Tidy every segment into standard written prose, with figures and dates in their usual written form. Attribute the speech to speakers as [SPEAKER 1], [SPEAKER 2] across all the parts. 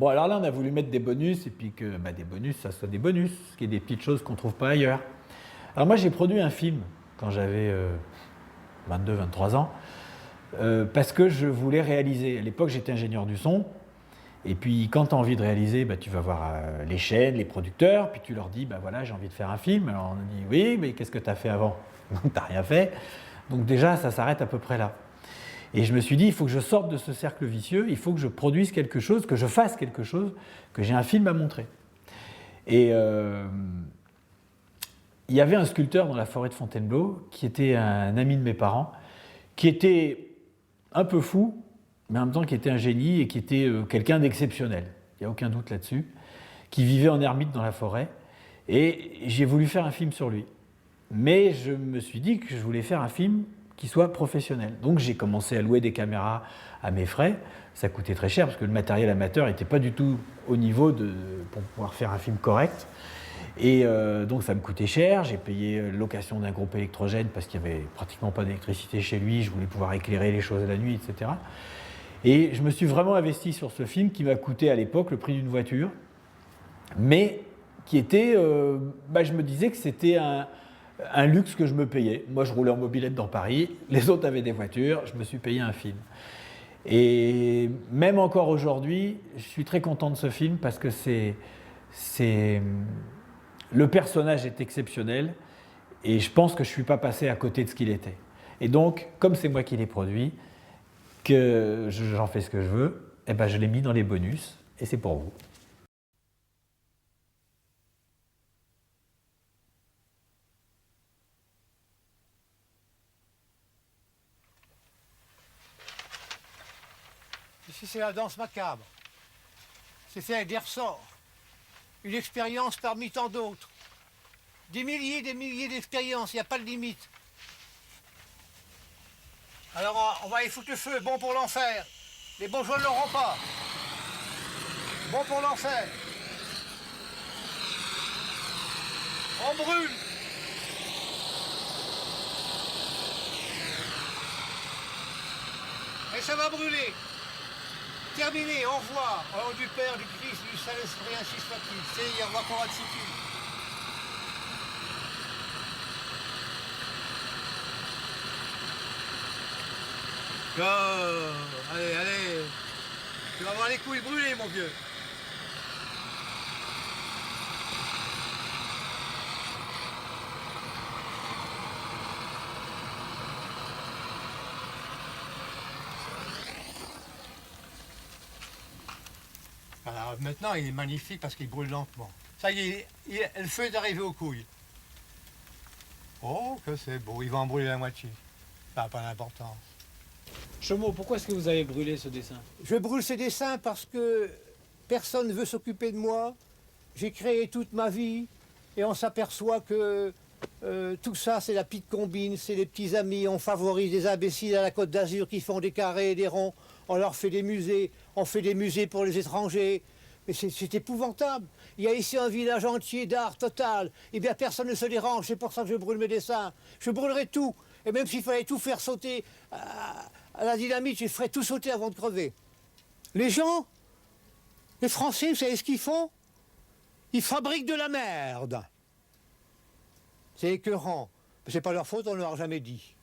[SPEAKER 1] Bon, alors là, on a voulu mettre des bonus, et puis que des bonus, ça soit des bonus, ce qui est des petites choses qu'on ne trouve pas ailleurs. Alors moi, j'ai produit un film quand j'avais 22-23 ans, parce que je voulais réaliser. À l'époque, j'étais ingénieur du son, et puis quand tu as envie de réaliser, tu vas voir les chaînes, les producteurs, puis tu leur dis, voilà, j'ai envie de faire un film. Alors on dit, oui, mais qu'est-ce que tu as fait avant? Donc tu n'as rien fait. Donc déjà, ça s'arrête à peu près là. Et je me suis dit, il faut que je sorte de ce cercle vicieux, il faut que je produise quelque chose, que je fasse quelque chose, que j'ai un film à montrer. Et il y avait un sculpteur dans la forêt de Fontainebleau qui était un ami de mes parents, qui était un peu fou, mais en même temps qui était un génie et qui était quelqu'un d'exceptionnel. Il n'y a aucun doute là-dessus. Qui vivait en ermite dans la forêt. Et j'ai voulu faire un film sur lui. Mais je me suis dit que je voulais faire un film qui soit professionnel. Donc j'ai commencé à louer des caméras à mes frais. Ça coûtait très cher parce que le matériel amateur n'était pas du tout au niveau pour pouvoir faire un film correct. Et donc ça me coûtait cher. J'ai payé location d'un groupe électrogène parce qu'il n'y avait pratiquement pas d'électricité chez lui. Je voulais pouvoir éclairer les choses la nuit, etc. Et je me suis vraiment investi sur ce film qui m'a coûté à l'époque le prix d'une voiture, mais qui était, je me disais que c'était un luxe que je me payais. Moi, je roulais en mobilette dans Paris, les autres avaient des voitures, je me suis payé un film. Et même encore aujourd'hui, je suis très content de ce film parce que le personnage est exceptionnel et je pense que je ne suis pas passé à côté de ce qu'il était. Et donc, comme c'est moi qui l'ai produit, que j'en fais ce que je veux, je l'ai mis dans les bonus et c'est pour vous.
[SPEAKER 2] Ici, c'est la danse macabre. C'est fait avec des ressorts. Une expérience parmi tant d'autres. Des milliers d'expériences, il n'y a pas de limite. Alors, on va y foutre le feu, bon pour l'enfer. Les bourgeois ne l'auront pas. Bon pour l'enfer. On brûle. Et ça va brûler. Terminé, au revoir. Au nom du Père, du Christ, du Saint-Esprit, ainsi soit-il. C'est, au revoir, qu'on va te situer. Oh, allez, allez. Tu vas avoir les couilles brûlées, mon vieux. Alors maintenant, il est magnifique parce qu'il brûle lentement. Ça y est, le feu est arrivé aux couilles. Oh, que c'est beau, il va en brûler la moitié. Ça n'a pas d'importance.
[SPEAKER 3] Chaumont, pourquoi est-ce que vous avez brûlé ce dessin?
[SPEAKER 2] Je brûle ces dessins parce que personne ne veut s'occuper de moi. J'ai créé toute ma vie et on s'aperçoit que tout ça, c'est la petite combine, c'est les petits amis. On favorise des imbéciles à la Côte d'Azur qui font des carrés et des ronds. On leur fait des musées. On fait des musées pour les étrangers. Mais c'est épouvantable. Il y a ici un village entier d'art total. Eh bien, personne ne se dérange. C'est pour ça que je brûle mes dessins. Je brûlerai tout. Et même s'il fallait tout faire sauter à la dynamite, je ferais tout sauter avant de crever. Les gens, les Français, vous savez ce qu'ils font? Ils fabriquent de la merde. C'est écœurant. Mais c'est pas leur faute, on ne leur a jamais dit.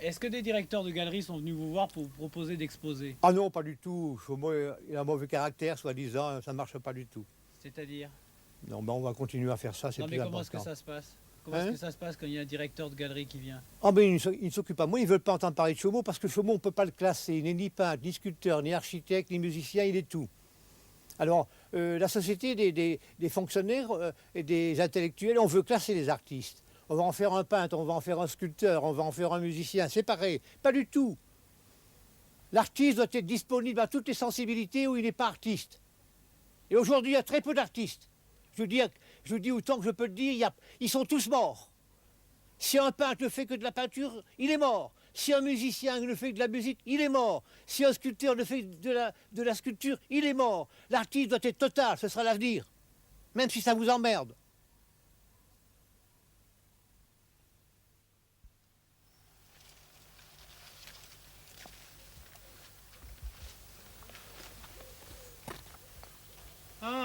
[SPEAKER 3] Est-ce que des directeurs de galeries sont venus vous voir pour vous proposer d'exposer?
[SPEAKER 2] Ah non, pas du tout. Moi, il a un mauvais caractère, soi-disant, ça ne marche pas du tout.
[SPEAKER 3] C'est-à-dire?
[SPEAKER 2] Non, mais on va continuer à faire ça, c'est
[SPEAKER 3] Non,
[SPEAKER 2] plus
[SPEAKER 3] mais
[SPEAKER 2] important.
[SPEAKER 3] comment est-ce que ça se passe? Comment est-ce que ça se passe quand il y a un directeur de galerie qui vient?
[SPEAKER 2] Ah ben, il ne s'occupe pas. Moi, ils ne veulent pas entendre parler de Chaumont parce que Chaumont, on ne peut pas le classer. Il n'est ni peintre, ni sculpteur, ni architecte, ni musicien, il est tout. Alors, la société des fonctionnaires et des intellectuels, on veut classer les artistes. On va en faire un peintre, on va en faire un sculpteur, on va en faire un musicien. C'est pareil. Pas du tout. L'artiste doit être disponible à toutes les sensibilités où il n'est pas artiste. Et aujourd'hui, il y a très peu d'artistes. Je vous dis autant que je peux le dire, ils sont tous morts. Si un peintre ne fait que de la peinture, il est mort. Si un musicien ne fait que de la musique, il est mort. Si un sculpteur ne fait de la sculpture, il est mort. L'artiste doit être total, ce sera l'avenir. Même si ça vous emmerde.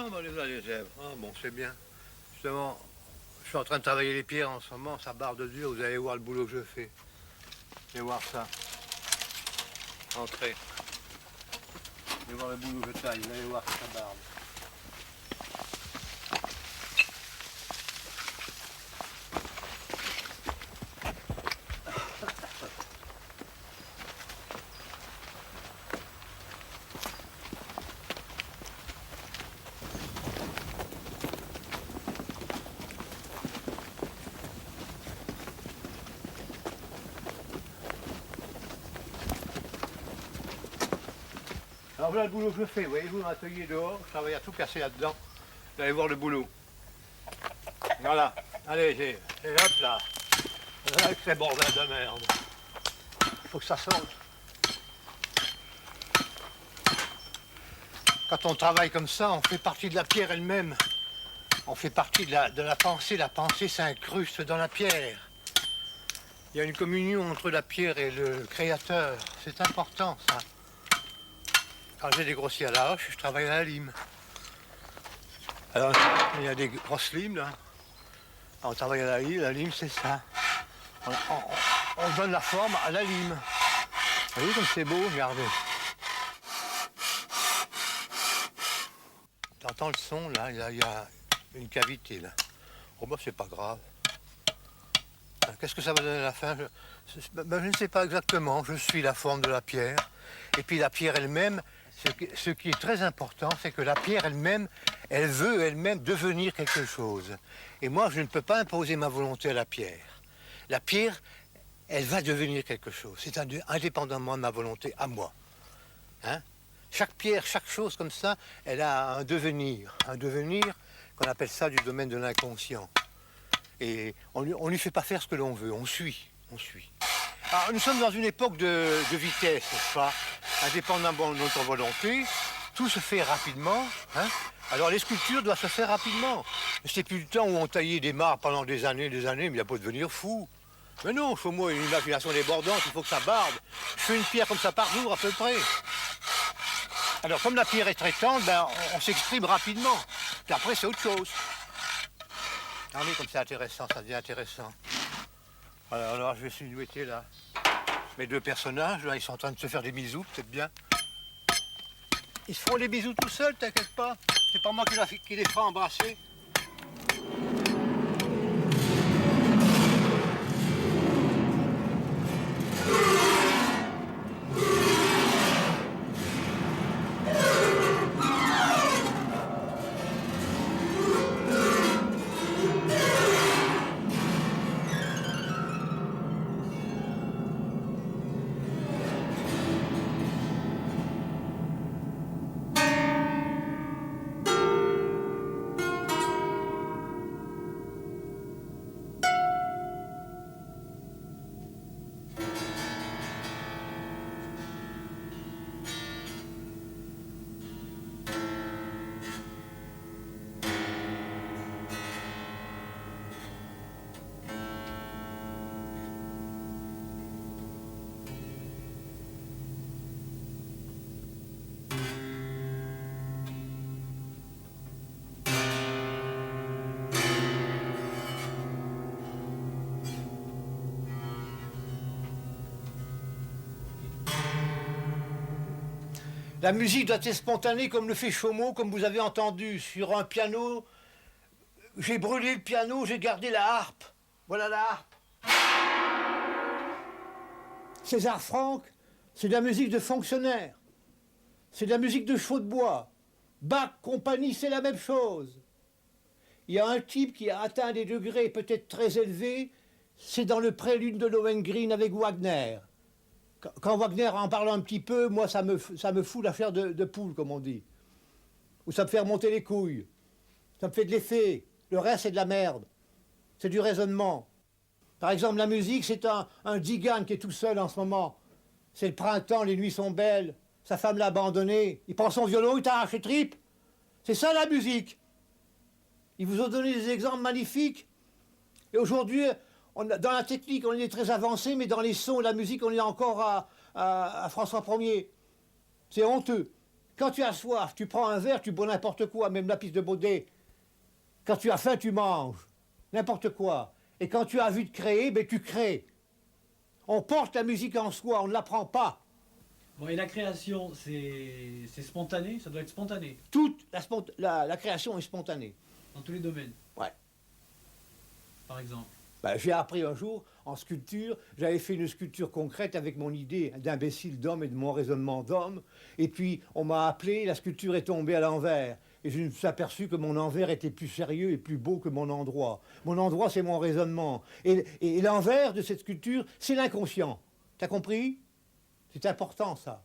[SPEAKER 2] bah, les zèbres. Ah, bon, c'est bien. Justement, je suis en train de travailler les pierres en ce moment, ça barre de dur, vous allez voir le boulot que je fais. Vous allez voir ça. Entrez. Vous allez voir le boulot que je taille, vous allez voir que ça barbe. Alors voilà le boulot que je fais, voyez-vous, dans l'atelier dehors, je travaille à tout casser là-dedans. Vous allez voir le boulot. Voilà, allez, et hop là. Avec ces bordels de merde. Il faut que ça sorte. Quand on travaille comme ça, on fait partie de la pierre elle-même. On fait partie de la pensée s'incruste dans la pierre. Il y a une communion entre la pierre et le créateur, c'est important ça. Quand j'ai des grossiers à la hache, je travaille à la lime. Alors, il y a des grosses limes, là. Alors, on travaille à la lime, c'est ça. On donne la forme à la lime. Vous voyez comme c'est beau, regardez. T'entends le son, là, il y a une cavité, là. Oh, bah, c'est pas grave. Qu'est-ce que ça va donner à la fin? Je ne sais pas exactement. Je suis la forme de la pierre. Et puis la pierre elle-même, ce qui est très important, c'est que la pierre elle-même, elle veut elle-même devenir quelque chose. Et moi, je ne peux pas imposer ma volonté à la pierre. La pierre, elle va devenir quelque chose. C'est indépendamment de ma volonté à moi. Hein? Chaque pierre, chaque chose comme ça, elle a un devenir qu'on appelle ça du domaine de l'inconscient. Et on lui fait pas faire ce que l'on veut, on suit. Alors, nous sommes dans une époque de vitesse, n'est-ce pas? Indépendamment de notre volonté, tout se fait rapidement. Hein? Alors les sculptures doivent se faire rapidement. C'est plus le temps où on taillait des marbres pendant des années, mais il n'y a pas de devenir fou. Mais non, il faut moi une imagination débordante, il faut que ça barbe. Je fais une pierre comme ça par jour à peu près. Alors comme la pierre est très tendre, ben, on s'exprime rapidement. Puis après c'est autre chose. Regardez comme c'est intéressant, ça devient intéressant. Alors je vais silhouetter là. Mes deux personnages, là, ils sont en train de se faire des bisous, peut-être bien. Ils se feront des bisous tout seuls, t'inquiète pas. C'est pas moi qui les ferai embrasser. La musique doit être spontanée comme le fait Chaumont, comme vous avez entendu, sur un piano. J'ai brûlé le piano, j'ai gardé la harpe. Voilà la harpe. César Franck, c'est de la musique de fonctionnaire. C'est de la musique de chevaux de bois. Bach, compagnie, c'est la même chose. Il y a un type qui a atteint des degrés peut-être très élevés, c'est dans le prélude de Lohengrin avec Wagner. Quand Wagner en parle un petit peu, moi ça me fout la chair de poule, comme on dit. Ou ça me fait remonter les couilles. Ça me fait de l'effet. Le reste, c'est de la merde. C'est du raisonnement. Par exemple, la musique, c'est un Digan qui est tout seul en ce moment. C'est le printemps, les nuits sont belles. Sa femme l'a abandonné. Il prend son violon, il t'arrache les tripes. C'est ça la musique. Ils vous ont donné des exemples magnifiques. Et aujourd'hui, dans la technique, on est très avancé, mais dans les sons, la musique, on est encore à François Ier. C'est honteux. Quand tu as soif, tu prends un verre, tu bois n'importe quoi, même la piste de Baudet. Quand tu as faim, tu manges. N'importe quoi. Et quand tu as envie de créer, ben tu crées. On porte la musique en soi, on ne l'apprend pas.
[SPEAKER 3] Bon, et la création, c'est spontané? Ça doit être spontané,
[SPEAKER 2] Toute la création est spontanée.
[SPEAKER 3] dans tous les domaines,
[SPEAKER 2] Ouais.
[SPEAKER 3] par exemple.
[SPEAKER 2] Ben, j'ai appris un jour, en sculpture, j'avais fait une sculpture concrète avec mon idée d'imbécile d'homme et de mon raisonnement d'homme. Et puis, on m'a appelé, la sculpture est tombée à l'envers. Et je me suis aperçu que mon envers était plus sérieux et plus beau que mon endroit. Mon endroit, c'est mon raisonnement. Et l'envers de cette sculpture, c'est l'inconscient. T'as compris? C'est important, ça.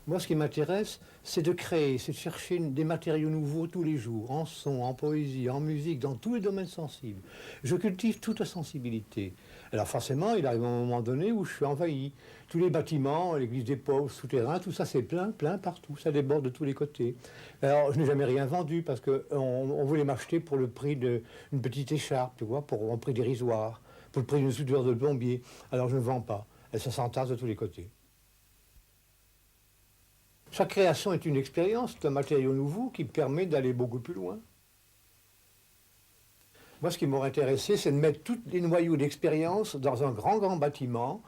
[SPEAKER 2] Moi, ce qui m'intéresse, c'est de créer, c'est de chercher des matériaux nouveaux tous les jours, en son, en poésie, en musique, dans tous les domaines sensibles. Je cultive toute la sensibilité. Alors forcément, il arrive un moment donné où je suis envahi. Tous les bâtiments, l'église des pauvres, souterrains, tout ça, c'est plein, plein partout. Ça déborde de tous les côtés. Alors, je n'ai jamais rien vendu parce qu'on voulait m'acheter pour le prix d'une petite écharpe, tu vois, pour un prix dérisoire, pour le prix d'une soudure de plombier. Alors, je ne vends pas. Et ça s'entasse de tous les côtés. Chaque création est une expérience, c'est un matériau nouveau qui permet d'aller beaucoup plus loin. Moi, ce qui m'aurait intéressé, c'est de mettre tous les noyaux d'expérience dans un grand, grand bâtiment.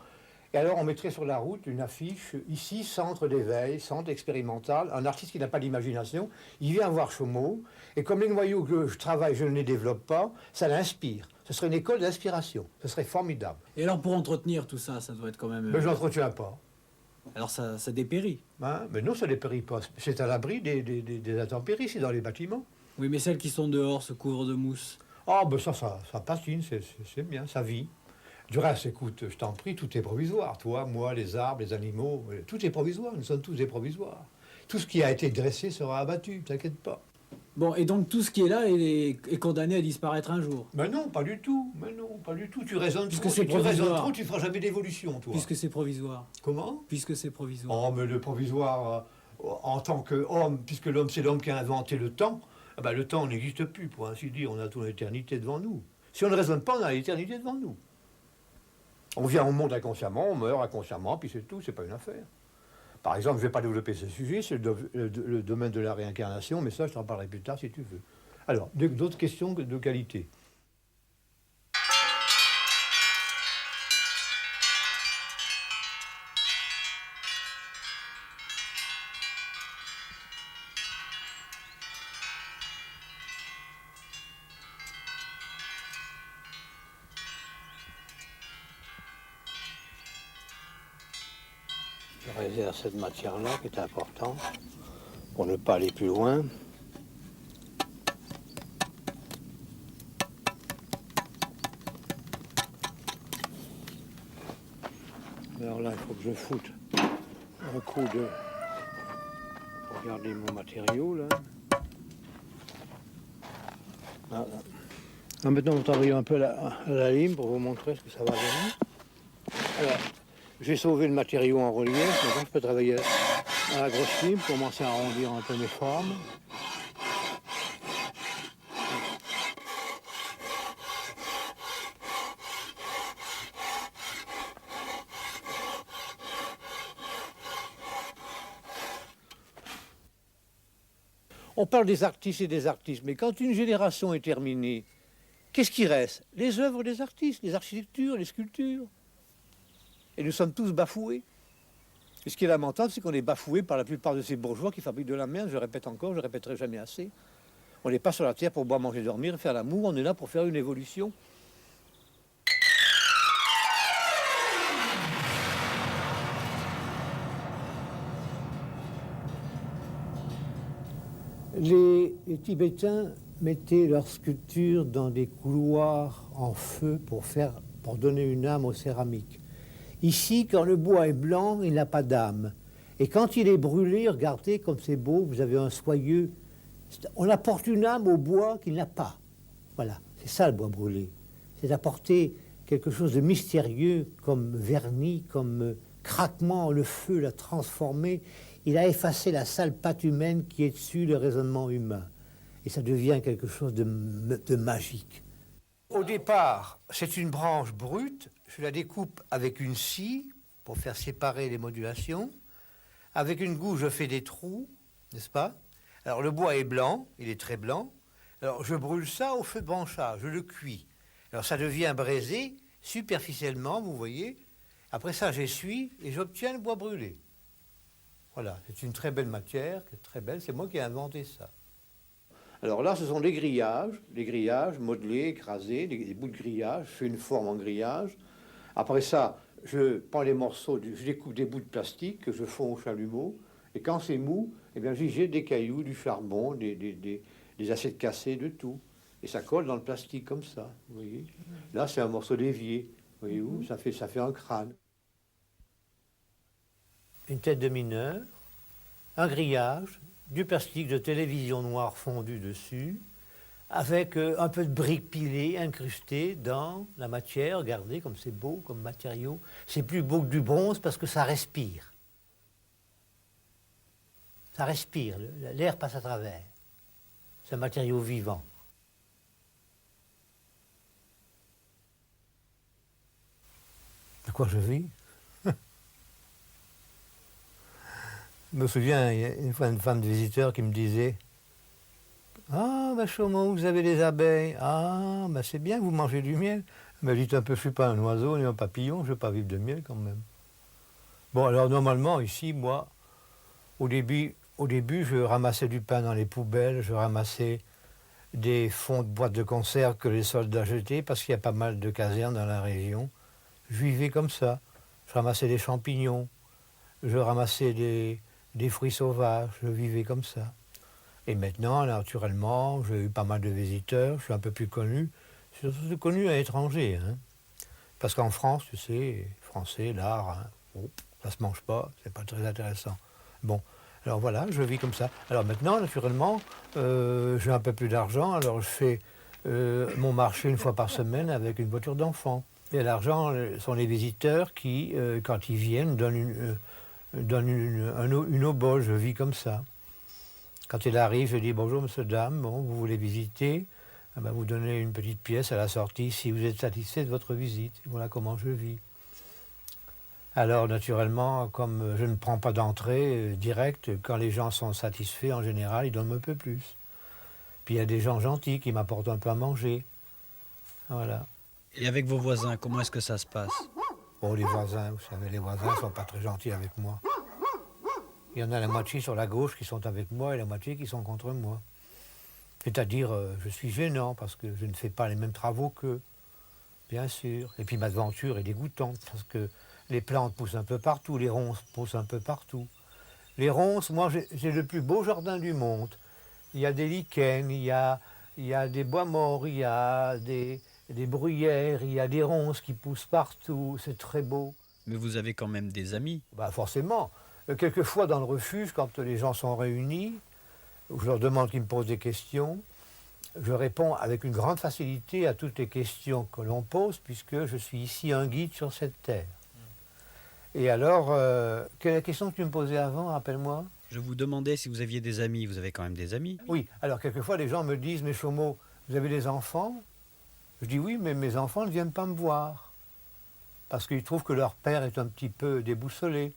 [SPEAKER 2] Et alors, on mettrait sur la route une affiche, ici, centre d'éveil, centre expérimental. Un artiste qui n'a pas d'imagination, il vient voir Chaumont. Et comme les noyaux que je travaille, je ne les développe pas, ça l'inspire. Ce serait une école d'inspiration. Ce serait formidable.
[SPEAKER 3] Et alors, pour entretenir tout ça, ça doit être quand même...
[SPEAKER 2] Mais je n'entretiens pas.
[SPEAKER 3] Alors, ça dépérit.
[SPEAKER 2] Hein? Mais non, ça ne dépérit pas. C'est à l'abri des intempéries, c'est dans les bâtiments.
[SPEAKER 3] Oui, mais celles qui sont dehors se couvrent de mousse.
[SPEAKER 2] Ah, ben ça patine, c'est bien, ça vit. Du reste, écoute, je t'en prie, tout est provisoire. Toi, moi, les arbres, les animaux, tout est provisoire. Nous sommes tous des provisoires. Tout ce qui a été dressé sera abattu, t'inquiète pas.
[SPEAKER 3] Bon, et donc tout ce qui est là est condamné à disparaître un jour.
[SPEAKER 2] Mais non, pas du tout. Mais non, pas du tout. Tu raisonnes
[SPEAKER 3] Puisque
[SPEAKER 2] trop.
[SPEAKER 3] c'est
[SPEAKER 2] Si tu raisonnes
[SPEAKER 3] provisoire.
[SPEAKER 2] trop, tu feras jamais d'évolution, toi.
[SPEAKER 3] Puisque c'est provisoire.
[SPEAKER 2] Comment?
[SPEAKER 3] Puisque c'est provisoire.
[SPEAKER 2] Oh, mais le provisoire, en tant qu'homme, puisque l'homme, c'est l'homme qui a inventé le temps, ah ben, le temps n'existe plus, pour ainsi dire. On a toute l'éternité devant nous. Si on ne raisonne pas, on a l'éternité devant nous. On vient au monde inconsciemment, on meurt inconsciemment, puis c'est tout, c'est pas une affaire. Par exemple, je ne vais pas développer ce sujet, c'est le domaine de la réincarnation, mais ça, je t'en parlerai plus tard si tu veux. Alors, d'autres questions de qualité. Je réserve cette matière-là qui est importante pour ne pas aller plus loin. Alors là, il faut que je foute un coup de... Regardez mon matériau, là. Voilà. Alors maintenant, on va travailler un peu à la lime pour vous montrer ce que ça va donner. Alors, j'ai sauvé le matériau en relief, maintenant je peux travailler à la grosse lime, commencer à arrondir un peu mes formes. On parle des artistes et des artistes, mais quand une génération est terminée, qu'est-ce qui reste? Les œuvres des artistes, les architectures, les sculptures. Et nous sommes tous bafoués. Et ce qui est lamentable, c'est qu'on est bafoué par la plupart de ces bourgeois qui fabriquent de la merde. Je répète encore, je répéterai jamais assez. On n'est pas sur la terre pour boire, manger, dormir et faire l'amour. On est là pour faire une évolution. Les Tibétains mettaient leurs sculptures dans des couloirs en feu pour donner une âme aux céramiques. Ici, quand le bois est blanc, il n'a pas d'âme. Et quand il est brûlé, regardez comme c'est beau, vous avez un soyeux. On apporte une âme au bois qu'il n'a pas. Voilà, c'est ça le bois brûlé. C'est apporter quelque chose de mystérieux, comme vernis, comme craquement, le feu l'a transformé. il a effacé la sale patte humaine qui est dessus le raisonnement humain. Et ça devient quelque chose de magique. Au départ, c'est une branche brute. Je la découpe avec une scie pour faire séparer les modulations. Avec une gouge, je fais des trous, n'est-ce pas? Alors le bois est blanc, il est très blanc. Alors je brûle ça au feu de branchage, je le cuis. Alors ça devient braisé superficiellement, vous voyez. Après ça, j'essuie et j'obtiens le bois brûlé. Voilà, c'est une très belle matière, très belle. C'est moi qui ai inventé ça. Alors là, ce sont les grillages modelés, écrasés, des bouts de grillage. Je fais une forme en grillage. Après ça, je prends les morceaux, je découpe des bouts de plastique que je fonds au chalumeau. Et quand c'est mou, eh bien, j'y jette des cailloux, du charbon, des assiettes cassées, de tout. Et ça colle dans le plastique comme ça, vous voyez. Là, c'est un morceau d'évier, voyez-vous, ça fait un crâne. Une tête de mineur, un grillage, du plastique de télévision noir fondu dessus, avec un peu de briques pilées incrustées dans la matière. Regardez comme c'est beau comme matériau. C'est plus beau que du bronze parce que ça respire. Ça respire, l'air passe à travers. C'est un matériau vivant. De quoi je vis? Je me souviens, il y a une fois une femme de visiteur qui me disait « Ah, ben Chaumont, vous avez des abeilles. Ah, ben c'est bien, vous mangez du miel. » Mais dites un peu, je ne suis pas un oiseau ni un papillon, je ne vais pas vivre de miel quand même. Bon, alors normalement, ici, moi, au début, je ramassais du pain dans les poubelles, je ramassais des fonds de boîtes de conserve que les soldats jetaient, parce qu'il y a pas mal de casernes dans la région. Je vivais comme ça. Je ramassais des champignons, je ramassais des fruits sauvages, je vivais comme ça. Et maintenant, naturellement, j'ai eu pas mal de visiteurs, je suis un peu plus connu. Je suis surtout connu à l'étranger, hein. Parce qu'en France, tu sais, français, l'art, hein, bon, ça se mange pas, c'est pas très intéressant. Bon, alors voilà, je vis comme ça. Alors maintenant, naturellement, j'ai un peu plus d'argent, alors je fais mon marché une fois par semaine avec une voiture d'enfant. Et l'argent sont les visiteurs qui, quand ils viennent, donnent une obole, je vis comme ça. Quand il arrive, je dis bonjour monsieur, dame, bon, vous voulez visiter, ah ben, vous donnez une petite pièce à la sortie si vous êtes satisfait de votre visite. Voilà comment je vis. Alors naturellement, comme je ne prends pas d'entrée directe, quand les gens sont satisfaits, en général, ils donnent un peu plus. Puis il y a des gens gentils qui m'apportent un peu à manger. Voilà.
[SPEAKER 3] Et avec vos voisins, comment est-ce que ça se passe?
[SPEAKER 2] Oh, les voisins, vous savez, les voisins ne sont pas très gentils avec moi. Il y en a la moitié sur la gauche qui sont avec moi et la moitié qui sont contre moi. C'est-à-dire, je suis gênant parce que je ne fais pas les mêmes travaux qu'eux, bien sûr. Et puis ma devanture est dégoûtante parce que les plantes poussent un peu partout, les ronces poussent un peu partout. Les ronces, moi, j'ai le plus beau jardin du monde. Il y a des lichens, il y a des bois morts, il y a des bruyères, il y a des ronces qui poussent partout, c'est très beau.
[SPEAKER 3] Mais vous avez quand même des amis.
[SPEAKER 2] Bah forcément. Quelquefois dans le refuge, quand les gens sont réunis, je leur demande qu'ils me posent des questions, je réponds avec une grande facilité à toutes les questions que l'on pose, puisque je suis ici un guide sur cette terre. Et alors, quelle est la question que tu me posais avant, rappelle-moi?
[SPEAKER 3] Je vous demandais si vous aviez des amis. Vous avez quand même des amis?
[SPEAKER 2] Oui, alors quelquefois les gens me disent, mais Chaumont, vous avez des enfants? Je dis oui, mais mes enfants ne viennent pas me voir, parce qu'ils trouvent que leur père est un petit peu déboussolé.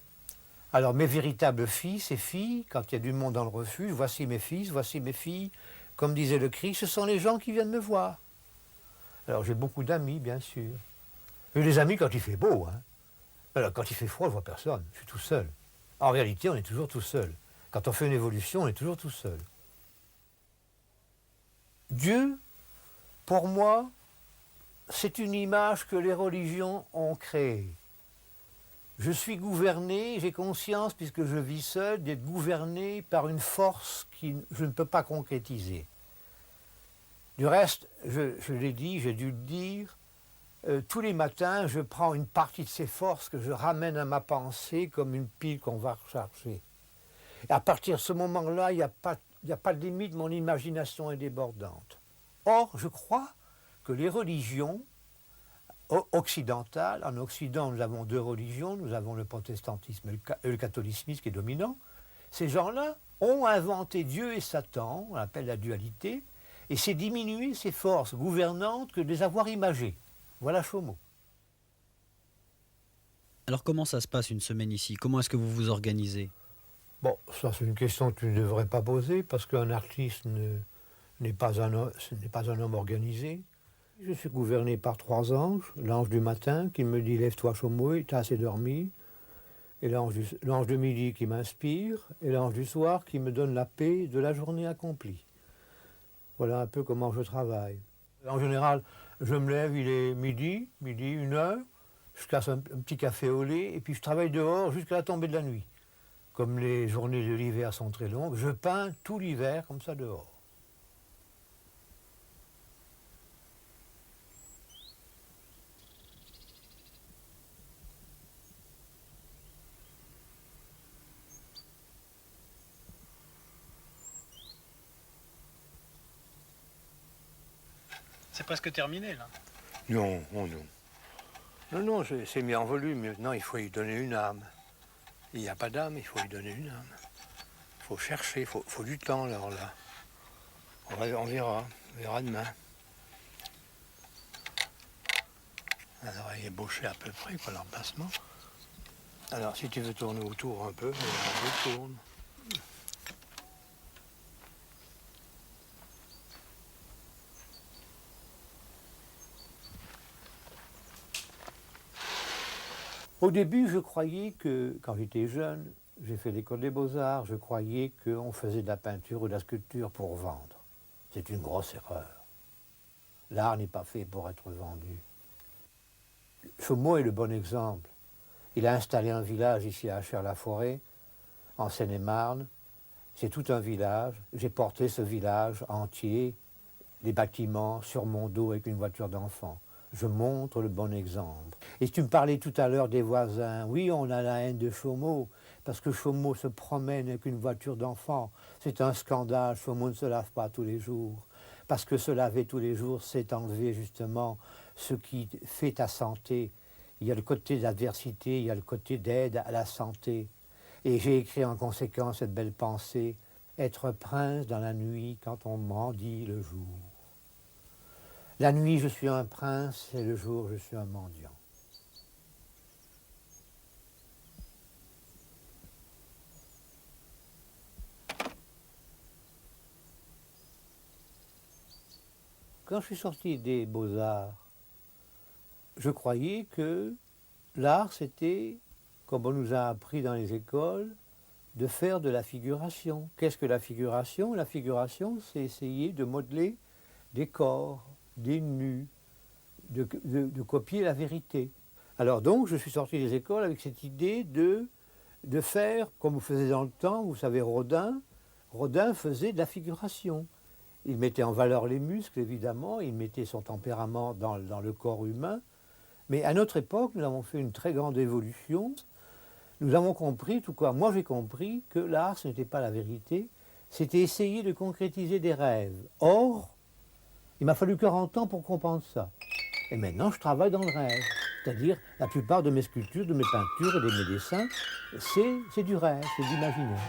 [SPEAKER 2] Alors mes véritables fils et filles, quand il y a du monde dans le refuge, voici mes fils, voici mes filles, comme disait le Christ, ce sont les gens qui viennent me voir. Alors j'ai beaucoup d'amis, bien sûr. J'ai des amis quand il fait beau, hein. Alors quand il fait froid, je vois personne, je suis tout seul. En réalité, on est toujours tout seul. Quand on fait une évolution, on est toujours tout seul. Dieu, pour moi, c'est une image que les religions ont créée. Je suis gouverné, j'ai conscience, puisque je vis seul, d'être gouverné par une force que je ne peux pas concrétiser. Du reste, je l'ai dit, j'ai dû le dire, tous les matins, je prends une partie de ces forces que je ramène à ma pensée comme une pile qu'on va recharger. Et à partir de ce moment-là, il n'y a pas de limite, mon imagination est débordante. Or, je crois que les religions occidentales, en Occident, nous avons deux religions, nous avons le protestantisme et le catholicisme qui est dominant, Ces gens-là ont inventé Dieu et Satan, on appelle la dualité, et c'est diminuer ces forces gouvernantes que de les avoir imagées. Voilà Chaumont.
[SPEAKER 4] Alors comment ça se passe une semaine ici? Comment est-ce que vous vous organisez?
[SPEAKER 2] Bon, ça c'est une question que tu ne devrais pas poser, parce qu'un artiste n'est pas un homme organisé. Je suis gouverné par 3 anges. L'ange du matin qui me dit « Lève-toi Chaumont, t'as assez dormi ». Et l'ange de midi qui m'inspire, et l'ange du soir qui me donne la paix de la journée accomplie. Voilà un peu comment je travaille. En général, je me lève, il est midi, 1h, je casse un petit café au lait, et puis je travaille dehors jusqu'à la tombée de la nuit. Comme les journées de l'hiver sont très longues, je peins tout l'hiver comme ça dehors.
[SPEAKER 3] C'est presque terminé là.
[SPEAKER 2] Non, oh non. Non, c'est mis en volume. Maintenant, il faut y donner une âme. Il n'y a pas d'âme, il faut y donner une âme. Il faut chercher, il faut du temps, alors là. On verra demain. Alors, il est bauché à peu près, quoi, l'emplacement. Alors, si tu veux tourner autour un peu, je tourne. Au début, je croyais que, quand j'étais jeune, j'ai fait l'école des beaux-arts, je croyais qu'on faisait de la peinture ou de la sculpture pour vendre. C'est une grosse erreur. L'art n'est pas fait pour être vendu. Chaumont est le bon exemple. Il a installé un village ici à Achères-la-Forêt, en Seine-et-Marne. C'est tout un village. J'ai porté ce village entier, les bâtiments, sur mon dos avec une voiture d'enfant. Je montre le bon exemple. Et tu me parlais tout à l'heure des voisins. Oui, on a la haine de Chaumont, parce que Chaumont se promène avec une voiture d'enfant. C'est un scandale, Chaumont ne se lave pas tous les jours. Parce que se laver tous les jours, c'est enlever justement ce qui fait ta santé. Il y a le côté d'adversité, il y a le côté d'aide à la santé. Et j'ai écrit en conséquence cette belle pensée, être prince dans la nuit quand on mendie le jour. La nuit, je suis un prince, et le jour, je suis un mendiant. Quand je suis sorti des Beaux-Arts, je croyais que l'art, c'était, comme on nous a appris dans les écoles, de faire de la figuration. Qu'est-ce que la figuration? La figuration, c'est essayer de modeler des corps, des nus, de copier la vérité. Alors donc, je suis sorti des écoles avec cette idée de faire, comme on faisait dans le temps, vous savez, Rodin faisait de la figuration. Il mettait en valeur les muscles, évidemment, il mettait son tempérament dans le corps humain. Mais à notre époque, nous avons fait une très grande évolution. Nous avons compris, tout quoi, moi j'ai compris, que l'art, ce n'était pas la vérité, c'était essayer de concrétiser des rêves. Or, il m'a fallu 40 ans pour comprendre ça. Et maintenant, je travaille dans le rêve. C'est-à-dire, la plupart de mes sculptures, de mes peintures et de mes dessins, c'est du rêve, c'est de l'imaginaire.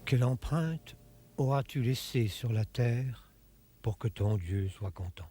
[SPEAKER 2] Quelle empreinte auras-tu laissée sur la terre pour que ton Dieu soit content?